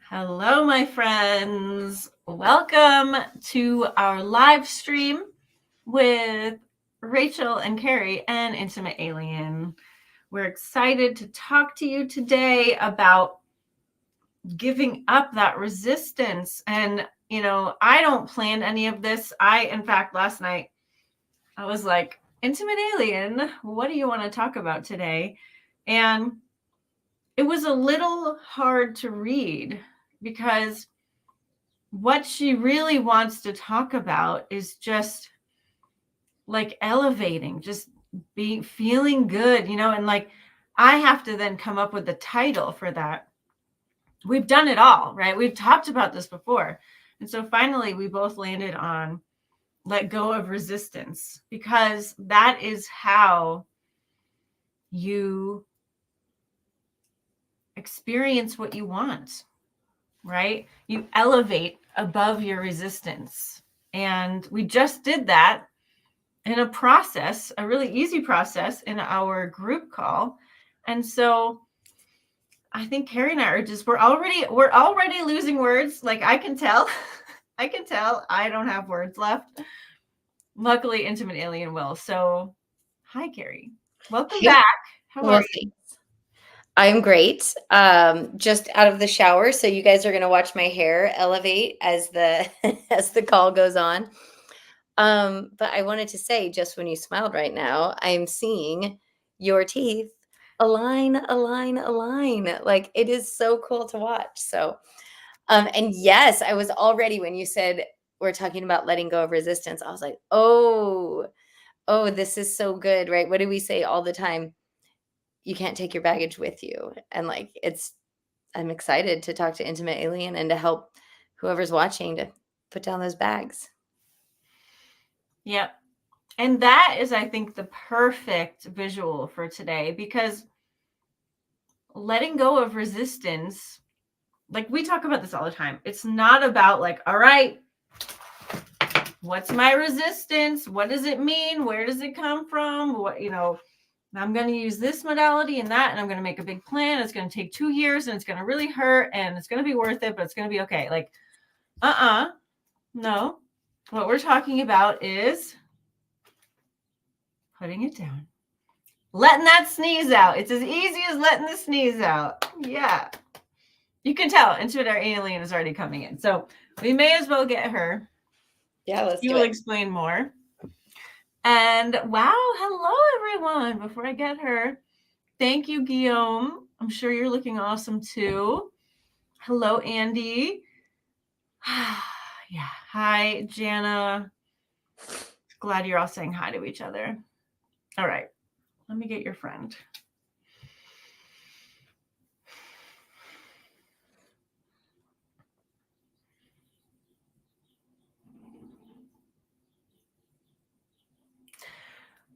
Hello, my friends. Welcome to our live stream with Rachel and Carrie and Intimate Alien. We're excited to talk to you today about giving up that resistance. And, I don't plan any of this. In fact, last night, I was like, Intimate Alien, what do you want to talk about today? And it was a little hard to read because what she really wants to talk about is just like elevating, just feeling good, and like I have to then come up with the title for that. We've done it all, right? We've talked about this before. And so finally we both landed on let go of resistance, because that is how you experience what you want, right? You elevate above your resistance. And we just did that in a process, a really easy process in our group call. And so I think Carrie and I are just, we're already losing words. Like I can tell I don't have words left. Luckily, Intimate Alien will. So hi, Carrie. Welcome back. How are you? I'm great. Just out of the shower. So you guys are going to watch my hair elevate as the as the call goes on. But I wanted to say, just when you smiled right now, I'm seeing your teeth align. Like it is so cool to watch. So, and yes, I was already, when you said we're talking about letting go of resistance, I was like, oh, this is so good, right? What do we say all the time? You can't take your baggage with you. And like, I'm excited to talk to Intimate Alien and to help whoever's watching to put down those bags. Yep. And that is, I think, the perfect visual for today, because letting go of resistance, like we talk about this all the time. It's not about like, all right, what's my resistance? What does it mean? Where does it come from? What, I'm going to use this modality and that, and I'm going to make a big plan. It's going to take 2 years and it's going to really hurt and it's going to be worth it, but it's going to be okay. Like, no. What we're talking about is putting it down. Letting that sneeze out. It's as easy as letting the sneeze out. Yeah. You can tell Intuitive Alien is already coming in. So we may as well get her. Yeah, let's do it. You will explain more. And wow, hello everyone. Before I get her, thank you, Guillaume. I'm sure you're looking awesome too. Hello, Andy. Yeah. Hi, Jana. Glad you're all saying hi to each other. All right. Let me get your friend.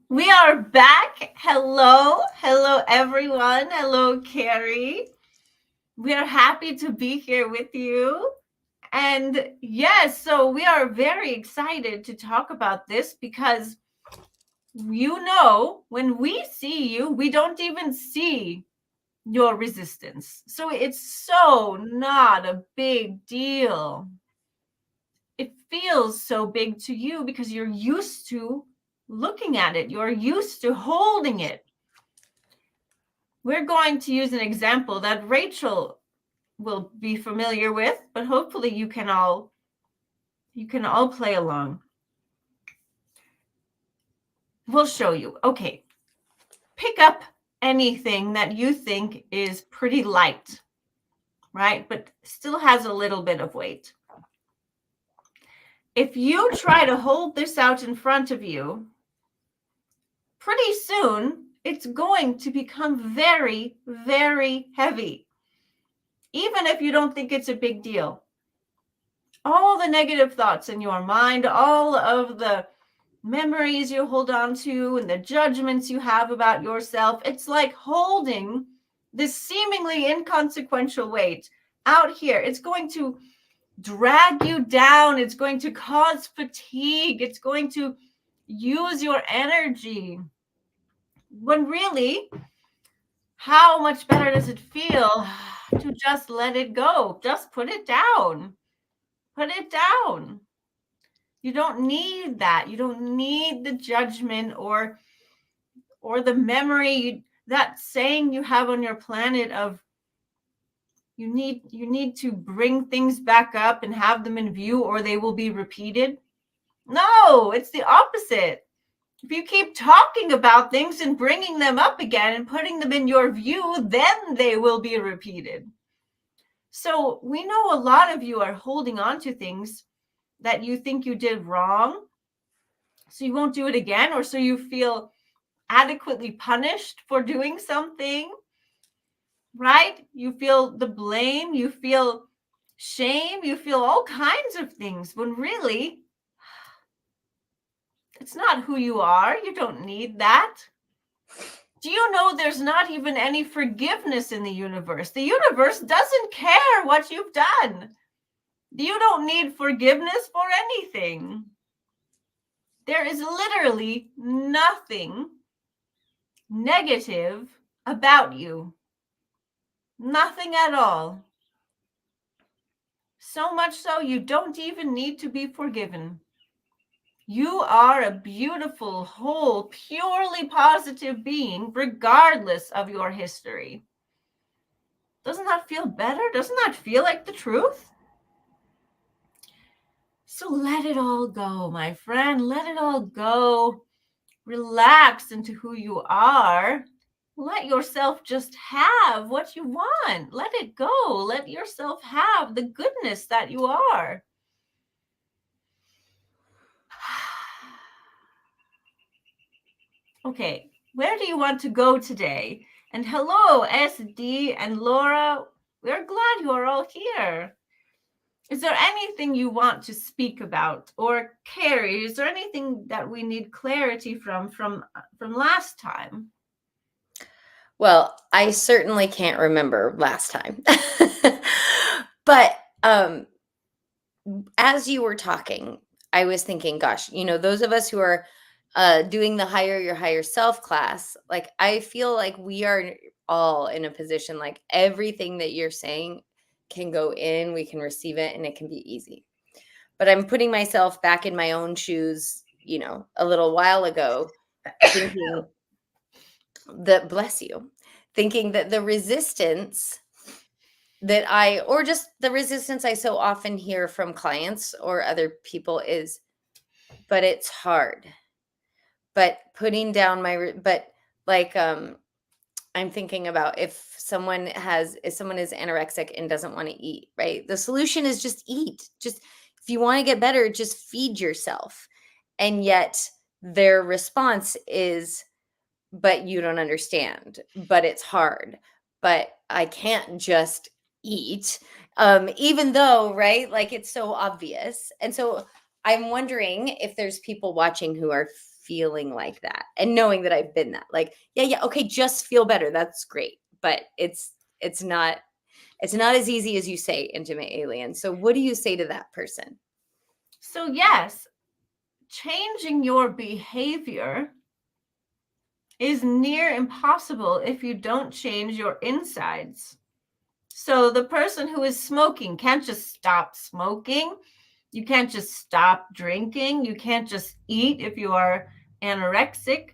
We are back. Hello everyone. Hello, Carrie. We are happy to be here with you. And yes, so we are very excited to talk about this, because when we see you, we don't even see your resistance. So it's so not a big deal. It feels so big to you because you're used to looking at it. You're used to holding it. We're going to use an example that Rachel will be familiar with, but hopefully you can all play along. We'll show you. Okay. Pick up anything that you think is pretty light, right? But still has a little bit of weight. If you try to hold this out in front of you, pretty soon it's going to become very, very heavy, even if you don't think it's a big deal. All the negative thoughts in your mind, all of the memories you hold on to and the judgments you have about yourself, it's like holding this seemingly inconsequential weight out here. It's going to drag you down. It's going to cause fatigue. It's going to use your energy. When really, how much better does it feel to just let it go. Just put it down. Put it down. You don't need that. You don't need the judgment or the memory, that saying you have on your planet of you need to bring things back up and have them in view or they will be repeated. No, it's the opposite. If you keep talking about things and bringing them up again and putting them in your view, then they will be repeated. So we know a lot of you are holding on to things that you think you did wrong, so you won't do it again, or so you feel adequately punished for doing something, right? You feel the blame, you feel shame, you feel all kinds of things, when really, it's not who you are. You don't need that. Do you know there's not even any forgiveness in the universe? The universe doesn't care what you've done. You don't need forgiveness for anything. There is literally nothing negative about you. Nothing at all. So much so you don't even need to be forgiven. You are a beautiful, whole, purely positive being, regardless of your history. Doesn't that feel better? Doesn't that feel like the truth? So let it all go, my friend. Let it all go. Relax into who you are. Let yourself just have what you want. Let it go. Let yourself have the goodness that you are. Okay, where do you want to go today? And hello, SD and Laura. We're glad you are all here. Is there anything you want to speak about? Or Carrie, is there anything that we need clarity from last time? Well, I certainly can't remember last time. But as you were talking, I was thinking, gosh, those of us who are doing the Your Higher Self class, like I feel like we are all in a position like everything that you're saying can go in, we can receive it, and it can be easy. But I'm putting myself back in my own shoes, a little while ago, thinking that, bless you, thinking that the resistance or just the resistance I so often hear from clients or other people is, but it's hard. But putting down I'm thinking about if someone is anorexic and doesn't want to eat, right? The solution is just eat. Just if you want to get better, just feed yourself. And yet their response is, but you don't understand, but it's hard, but I can't just eat. Even though, right? Like it's so obvious. And so I'm wondering if there's people watching who are feeling like that and knowing that I've been that, like, yeah, okay, just feel better. That's great. But it's not as easy as you say, intimate alien. So what do you say to that person? So yes, changing your behavior is near impossible if you don't change your insides. So the person who is smoking can't just stop smoking. You can't just stop drinking. You can't just eat if you are anorexic.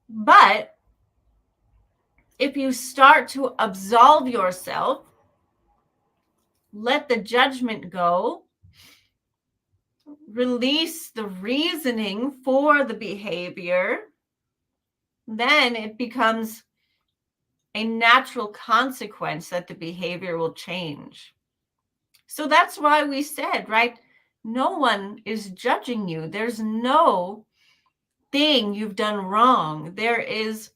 But if you start to absolve yourself, let the judgment go, release the reasoning for the behavior, then it becomes a natural consequence that the behavior will change. So that's why we said, right? No one is judging you. There's no thing you've done wrong. There is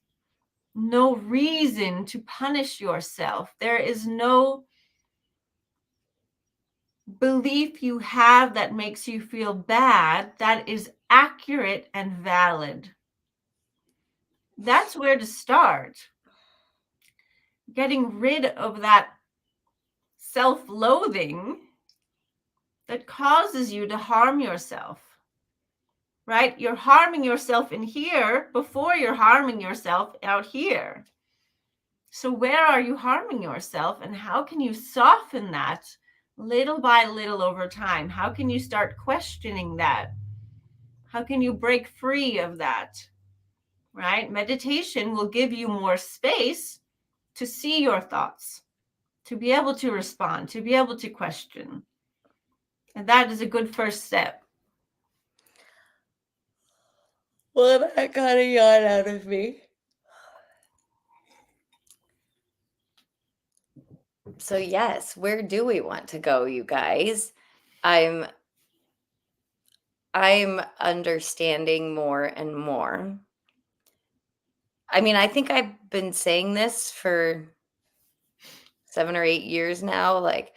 no reason to punish yourself. There is no belief you have that makes you feel bad that is accurate and valid. That's where to start. Getting rid of that self-loathing that causes you to harm yourself, right? You're harming yourself in here before you're harming yourself out here. So where are you harming yourself, and how can you soften that little by little over time? How can you start questioning that? How can you break free of that? Right? Meditation will give you more space to see your thoughts, to be able to respond, to be able to question. And that is a good first step. Well, that got a yawn out of me. So yes, where do we want to go, you guys? I'm understanding more and more. I mean, I think I've been saying this for 7 or 8 years now, like,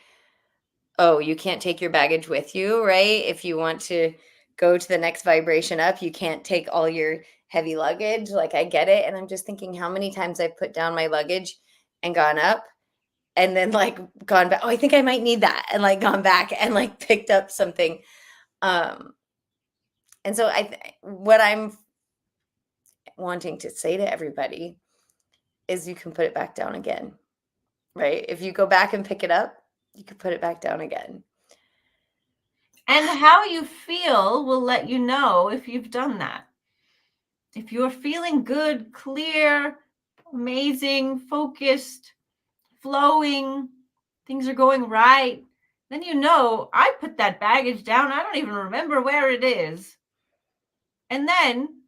oh, you can't take your baggage with you, right? If you want to go to the next vibration up, you can't take all your heavy luggage. Like, I get it. And I'm just thinking how many times I've put down my luggage and gone up and then like gone back. Oh, I think I might need that. And like gone back and like picked up something. And so what I'm wanting to say to everybody is you can put it back down again, right? If you go back and pick it up, you can put it back down again. And how you feel will let you know if you've done that. If you're feeling good, clear, amazing, focused, flowing, things are going right, then you know, I put that baggage down. I don't even remember where it is. And then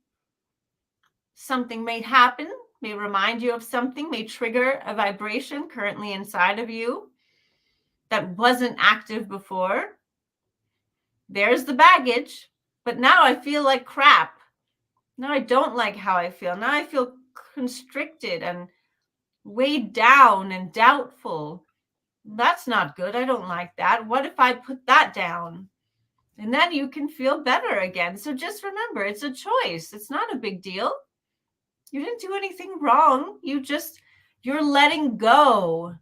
something may happen, may remind you of something, may trigger a vibration currently inside of you that wasn't active before. There's the baggage, but now I feel like crap. Now I don't like how I feel. Now I feel constricted and weighed down and doubtful. That's not good. I don't like that. What if I put that down? And then you can feel better again. So just remember, it's a choice. It's not a big deal. You didn't do anything wrong. You're letting go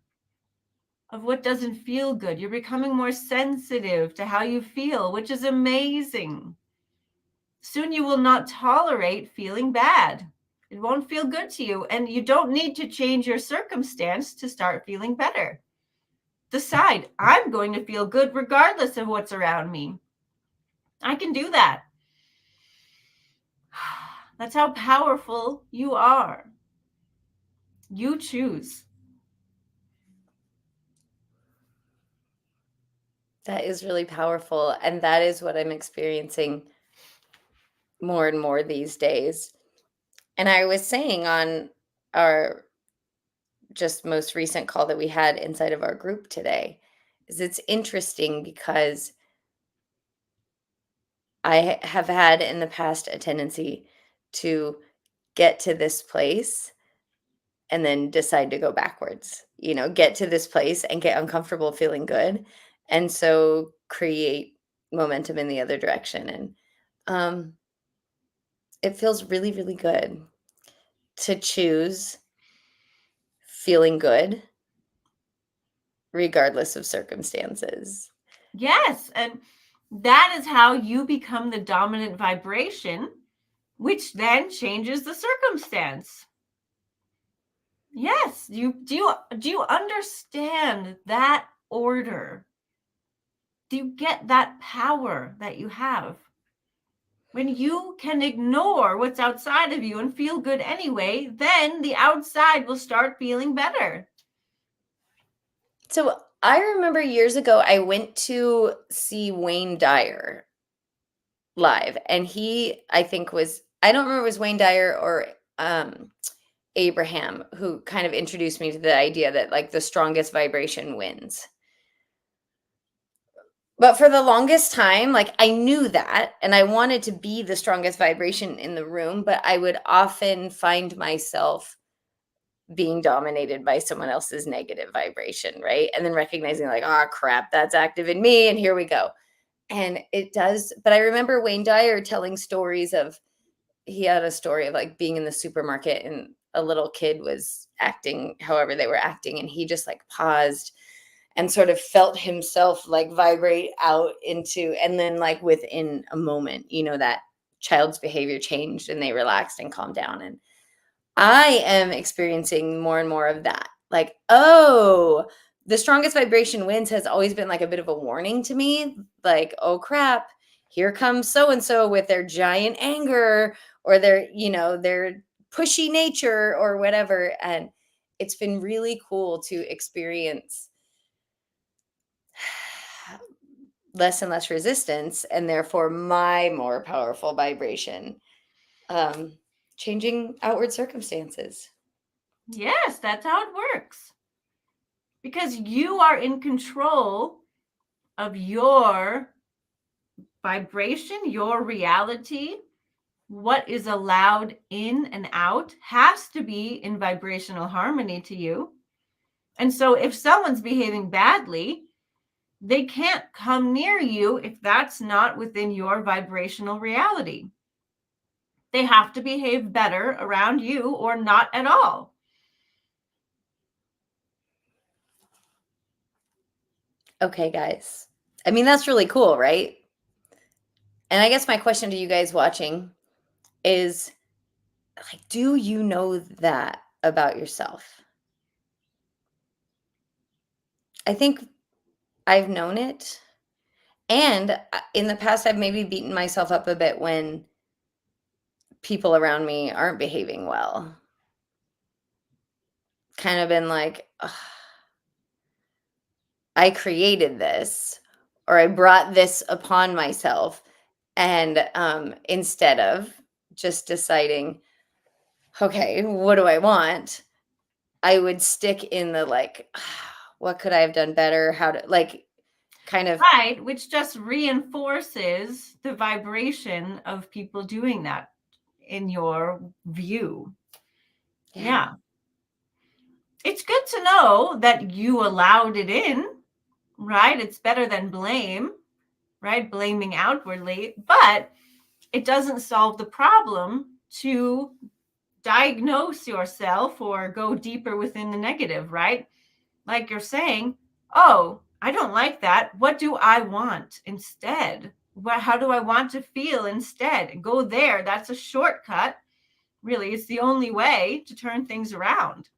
of what doesn't feel good. You're becoming more sensitive to how you feel, which is amazing. Soon you will not tolerate feeling bad. It won't feel good to you. And you don't need to change your circumstance to start feeling better. Decide, I'm going to feel good regardless of what's around me. I can do that. That's how powerful you are. You choose. That is really powerful. And that is what I'm experiencing more and more these days. And I was saying on our just most recent call that we had inside of our group today, is it's interesting because I have had in the past a tendency to get to this place and then decide to go backwards, get to this place and get uncomfortable feeling good. And so create momentum in the other direction. And it feels really, really good to choose feeling good regardless of circumstances. Yes. And that is how you become the dominant vibration, which then changes the circumstance. Yes. Do you understand that order? Do you get that power that you have? When you can ignore what's outside of you and feel good anyway, then the outside will start feeling better. So I remember years ago, I went to see Wayne Dyer live, and he, I think I don't remember if it was Wayne Dyer or Abraham who kind of introduced me to the idea that like the strongest vibration wins. But for the longest time, like I knew that and I wanted to be the strongest vibration in the room, but I would often find myself being dominated by someone else's negative vibration, right? And then recognizing like, oh crap, that's active in me, and here we go. And it does. But I remember Wayne Dyer telling stories of, he had a story of like being in the supermarket and a little kid was acting however they were acting, and he just like paused and sort of felt himself like vibrate out into, and then like within a moment, that child's behavior changed and they relaxed and calmed down. And I am experiencing more and more of that. Like, oh, the strongest vibration wins has always been like a bit of a warning to me. Like, oh crap, here comes so and so with their giant anger or their pushy nature or whatever. And it's been really cool to experience less and less resistance, and therefore my more powerful vibration changing outward circumstances. Yes, that's how it works. Because you are in control of your vibration, your reality. What is allowed in and out has to be in vibrational harmony to you. And so if someone's behaving badly, they can't come near you if that's not within your vibrational reality. They have to behave better around you or not at all. Okay, guys. I mean, that's really cool, right? And I guess my question to you guys watching is, like, do you know that about yourself? I think I've known it. And in the past, I've maybe beaten myself up a bit when people around me aren't behaving well. Kind of been like, "Ugh, I created this, or I brought this upon myself." And instead of just deciding, okay, what do I want? I would stick in the like, what could I have done better? How to like kind of Right, which just reinforces the vibration of people doing that in your view. Yeah. It's good to know that you allowed it in, right? It's better than blame, right? Blaming outwardly, but it doesn't solve the problem to diagnose yourself or go deeper within the negative, right? Like you're saying, oh, I don't like that. What do I want instead? How do I want to feel instead? Go there. That's a shortcut. Really, it's the only way to turn things around.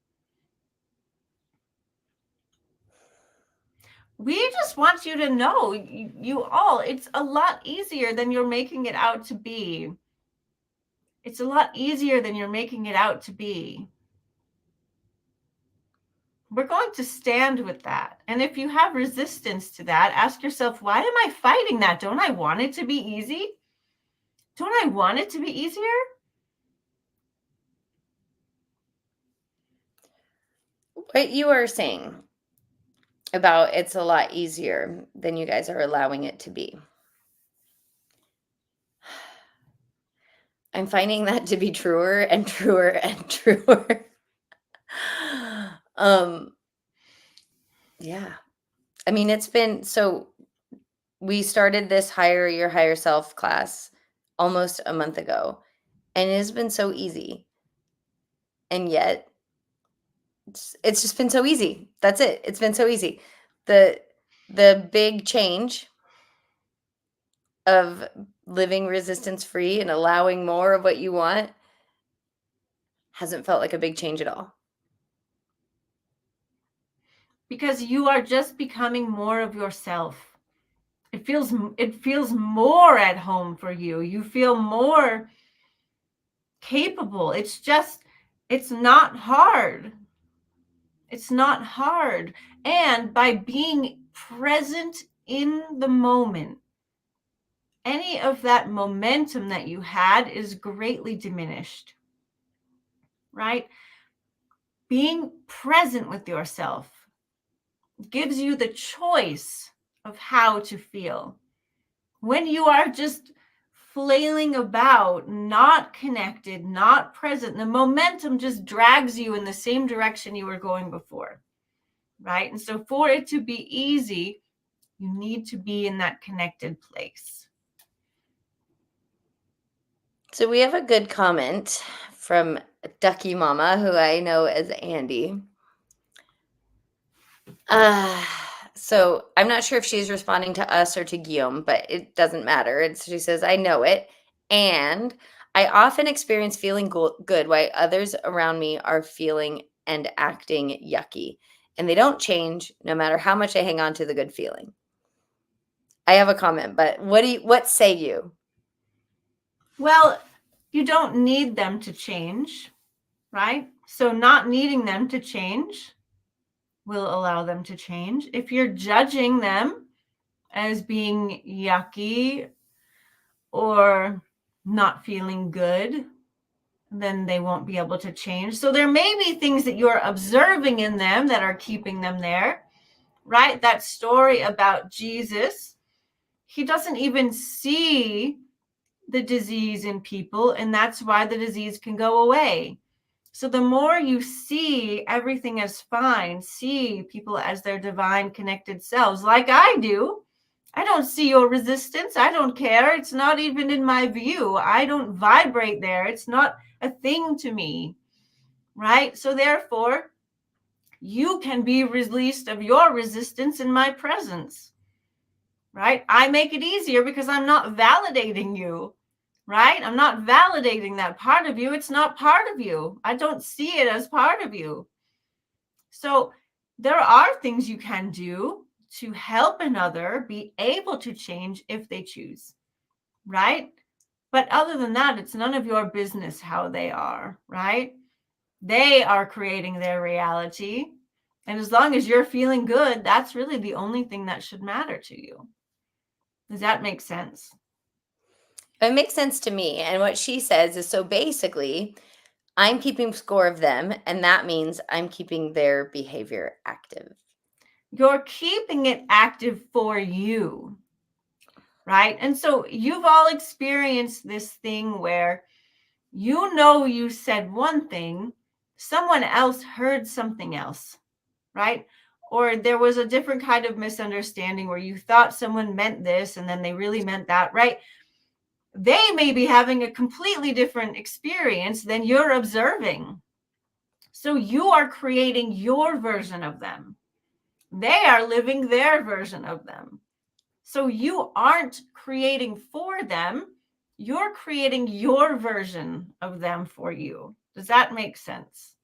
We just want you to know, you all, it's a lot easier than you're making it out to be. It's a lot easier than you're making it out to be. We're going to stand with that. And if you have resistance to that, ask yourself, why am I fighting that? Don't I want it to be easy? Don't I want it to be easier? what you are saying about it's a lot easier than you guys are allowing it to be. I'm finding that to be truer and truer and truer. Yeah. I mean, it's been so we started this Hire Your Higher Self class almost a month ago, and it has been so easy. And yet it's just been so easy. That's it. It's been so easy. The big change of living resistance free and allowing more of what you want hasn't felt like a big change at all. Because you are just becoming more of yourself. It feels more at home for you. You feel more capable. It's not hard. It's not hard. And by being present in the moment, any of that momentum that you had is greatly diminished, right? Being present with yourself gives you the choice of how to feel. When you are just flailing about, not connected, not present, the momentum just drags you in the same direction you were going before, right? And so for it to be easy, you need to be in that connected place. So we have a good comment from Ducky Mama, who I know as Andy. So I'm not sure if she's responding to us or to Guillaume, but it doesn't matter. She says, I know it. And I often experience feeling good while others around me are feeling and acting yucky. And they don't change no matter how much I hang on to the good feeling. I have a comment, but what say you? Well, you don't need them to change, right? So not needing them to change will allow them to change. If you're judging them as being yucky or not feeling good, then they won't be able to change. So there may be things that you're observing in them that are keeping them there, right? That story about Jesus, he doesn't even see the disease in people, and that's why the disease can go away. So the more you see everything as fine, see people as their divine connected selves, like I do, I don't see your resistance. I don't care. It's not even in my view. I don't vibrate there. It's not a thing to me, right? So therefore, you can be released of your resistance in my presence, right? I make it easier because I'm not validating you, right? I'm not validating that part of you. It's not part of you. I don't see it as part of you. So there are things you can do to help another be able to change if they choose, right? But other than that, it's none of your business how they are, right? They are creating their reality. And as long as you're feeling good, that's really the only thing that should matter to you. Does that make sense? It makes sense to me. And what she says is, so basically, I'm keeping score of them, and that means I'm keeping their behavior active. You're keeping it active for you, right? And so you've all experienced this thing where you said one thing, someone else heard something else, right? Or there was a different kind of misunderstanding where you thought someone meant this and then they really meant that, right? They may be having a completely different experience than you're observing. So you are creating your version of them. They are living their version of them. So you aren't creating for them. You're creating your version of them for you. Does that make sense?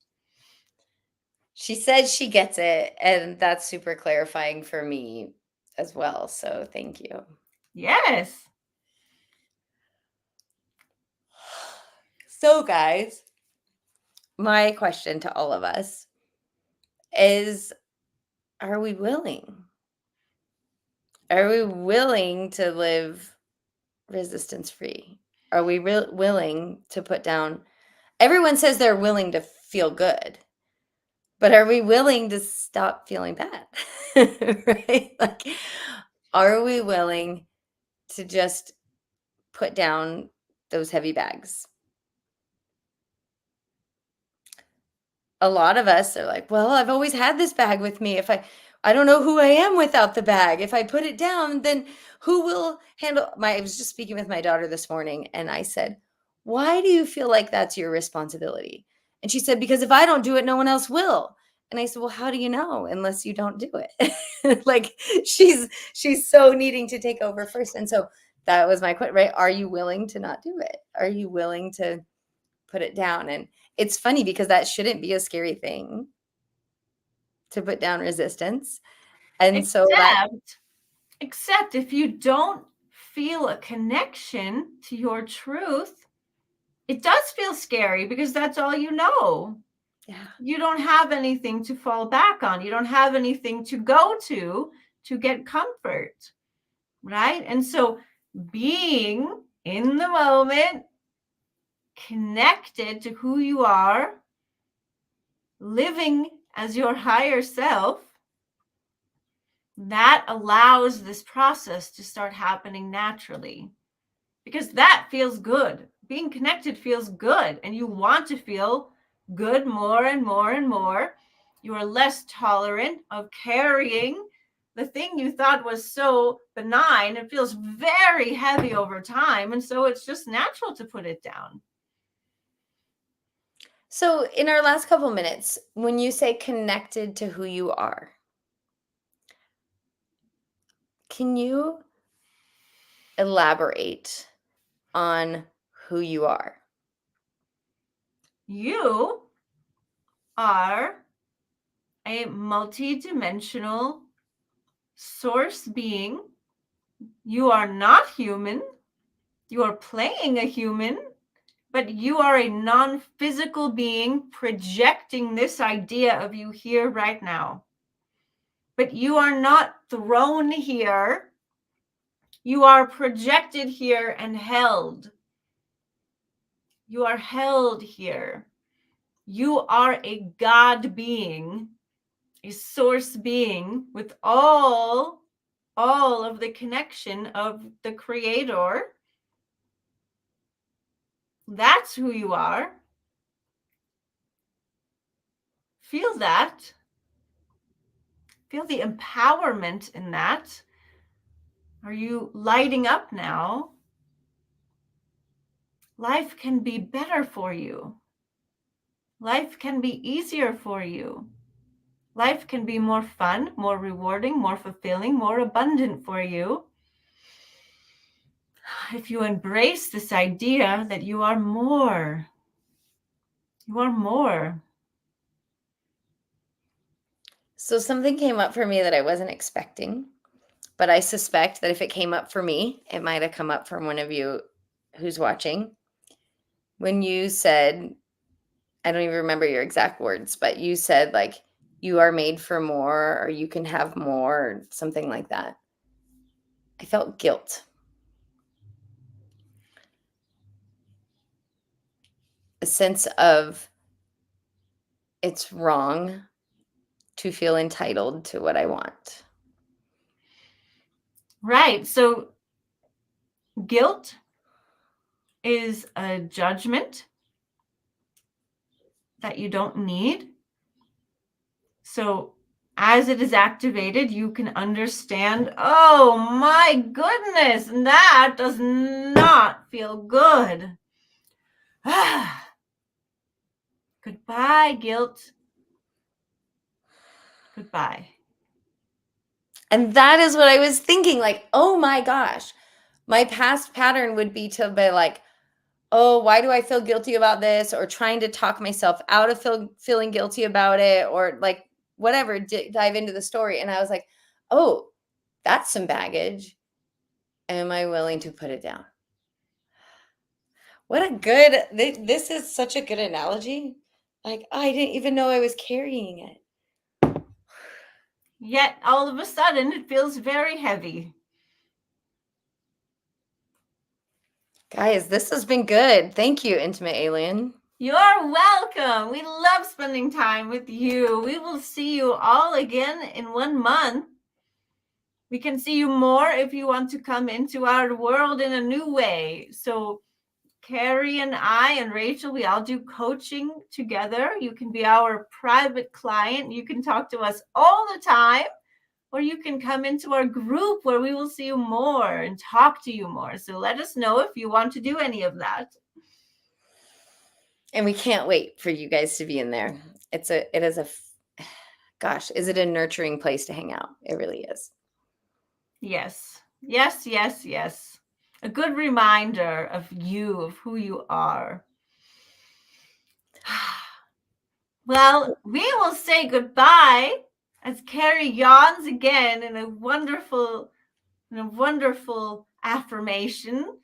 She says she gets it, and that's super clarifying for me as well. So thank you. Yes. So, guys, my question to all of us is, are we willing? Are we willing to live resistance free? Are we willing to put down? Everyone says they're willing to feel good, but are we willing to stop feeling bad? Right? Like, are we willing to just put down those heavy bags? A lot of us are like, well, I've always had this bag with me. If I don't know who I am without the bag. If I put it down, then who will handle I was just speaking with my daughter this morning, and I said, why do you feel like that's your responsibility? And she said, because if I don't do it, no one else will. And I said, well, how do you know unless you don't do it? Like, she's so needing to take over first. And so that was my question, right? Are you willing to not do it? Are you willing to put it down? And it's funny because that shouldn't be a scary thing to put down resistance. And so that, Except if you don't feel a connection to your truth, it does feel scary because that's all you know. yeah. You don't have anything to fall back on. You don't have anything to go to get comfort, right? And so being in the moment, connected to who you are, living as your higher self, that allows this process to start happening naturally, because that feels good. Being connected feels good, and you want to feel good more and more and more. You are less tolerant of carrying the thing you thought was so benign. It feels very heavy over time, and so it's just natural to put it down. So in our last couple minutes, when you say connected to who you are, can you elaborate on who you are? You are a multidimensional source being. You are not human. You are playing a human, but you are a non-physical being projecting this idea of you here right now. But you are not thrown here. You are projected here and held. You are held here. You are a God being, a source being with all of the connection of the Creator. That's who you are. Feel that. Feel the empowerment in that. Are you lighting up now? Life can be better for you. Life can be easier for you. Life can be more fun, more rewarding, more fulfilling, more abundant for you. If you embrace this idea that you are more. You are more. So something came up for me that I wasn't expecting, but I suspect that if it came up for me, it might have come up from one of you who's watching. When you said, I don't even remember your exact words, but you said like, you are made for more, or you can have more, or something like that. I felt guilt. A sense of it's wrong to feel entitled to what I want. Right. So guilt is a judgment that you don't need. So as it is activated, you can understand, oh my goodness, that does not feel good. Goodbye, guilt. Goodbye. And that is what I was thinking, like, oh my gosh, my past pattern would be to be like, oh, why do I feel guilty about this? Or trying to talk myself out of feeling guilty about it, or like whatever, dive into the story. And I was like, oh, that's some baggage. Am I willing to put it down? What a good, this is such a good analogy. Like, I didn't even know I was carrying it. Yet all of a sudden it feels very heavy. Guys, this has been good. Thank you, Intimate Alien. You're welcome. We love spending time with you. We will see you all again in 1 month. We can see you more if you want to come into our world in a new way. So Carrie and I and Rachel, we all do coaching together. You can be our private client. You can talk to us all the time, or you can come into our group where we will see you more and talk to you more. So let us know if you want to do any of that. And we can't wait for you guys to be in there. Gosh, is it a nurturing place to hang out? It really is. Yes. Yes, yes, yes. A good reminder of you, of who you are. Well, we will say goodbye as Carrie yawns again in a wonderful affirmation.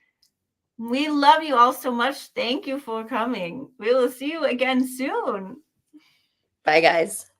We love you all so much. Thank you for coming. We will see you again soon. Bye, guys.